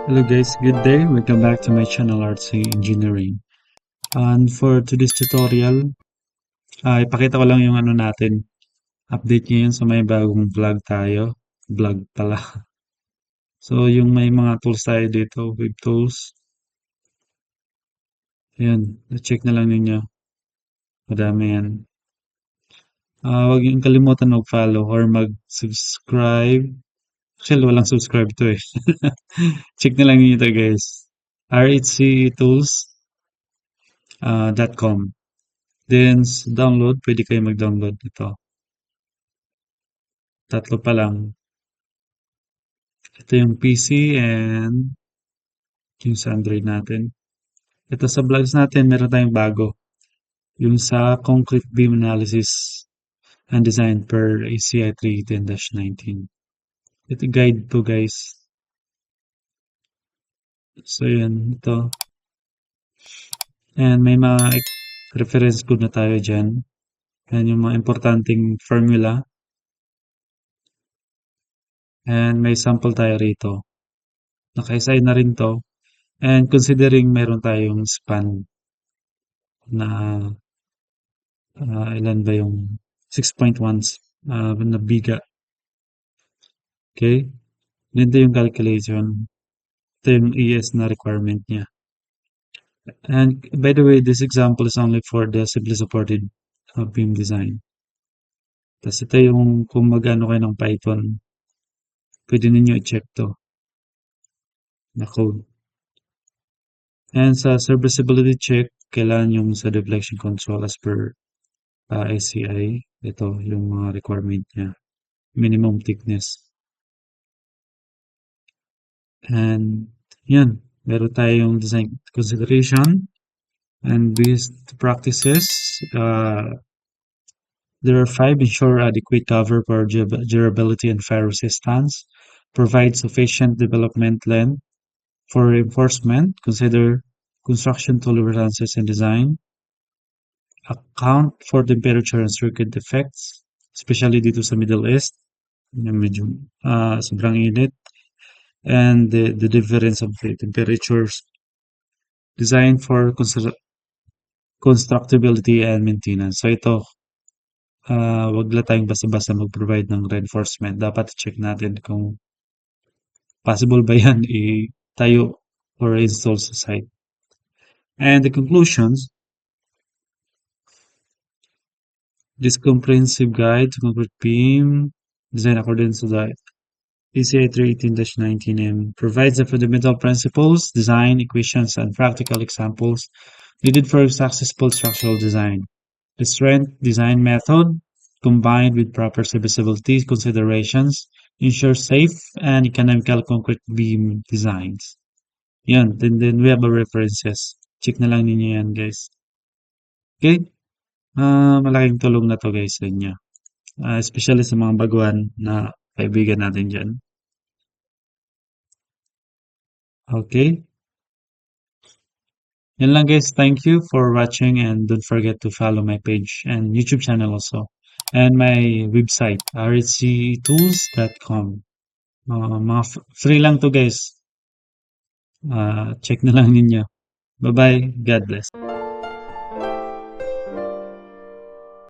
Hello guys, good day. Welcome back to my channel RC Engineering. And for today's tutorial, ipakita ko lang yung ano natin. Update ngayon sa may bagong vlog tayo. Vlog pala. So yung may mga tools tayo dito, web tools. Ayan, check na lang ninyo. Madami yan. Huwag yung kalimutan mag-follow or mag-subscribe. Actually, walang subscribe to eh. Check na lang ninyo ito guys. rhctools.com. Then, download, pwede kayo mag-download nito. Tatlo pa lang. Ito yung PC and yung sa Android natin. Ito sa vlogs natin, meron tayong bago. Yung sa concrete beam analysis and design per ACI 310-19. Ito guide to guys. So yun, ito. And may mga reference code na tayo dyan. Yan yung mga importanteng formula. And may sample tayo rito. Naka-assign na rin to. And considering meron tayong span na ilan ba yung 6.1 na biga. Okay? Ganito yung calculation. Ito yung ES na requirement niya. And by the way, this example is only for the simply supported beam design. Tapos ito yung kung mag-ano kayo ng Python, pwede ninyo i-check to na code. And sa serviceability check, kailangan yung sa deflection control as per SCI. Ito yung mga requirement niya. Minimum thickness. And yan, meron tayong design consideration and best practices. There are 5. Ensure adequate cover for durability and fire resistance. Provide sufficient development length for reinforcement. Consider construction tolerances and design. Account for temperature and circuit defects, especially dito sa Middle East. Medyo sobrang init. And the difference of the temperatures. Design for constructability and maintenance. So ito, wag lang tayong basta-basta mag-provide ng reinforcement. Dapat check natin kung possible ba yan tayo or install sa site. And the conclusions, this comprehensive guide to concrete beam design according to the ACI 318-19M provides the fundamental principles, design, equations, and practical examples needed for successful structural design. The strength design method, combined with proper serviceability considerations, ensures safe and economical concrete beam designs. Yan, then we have a references. Check na lang ninyo yan, guys. Okay? Malaking tulong na to, guys, sa inyo. Especially sa mga baguhan na kaibigan natin dyan. Okay? Yan lang, guys. Thank you for watching and don't forget to follow my page and YouTube channel also. And my website, rhctools.com. Mga free lang to, guys. Check na lang ninyo. Bye-bye. God bless.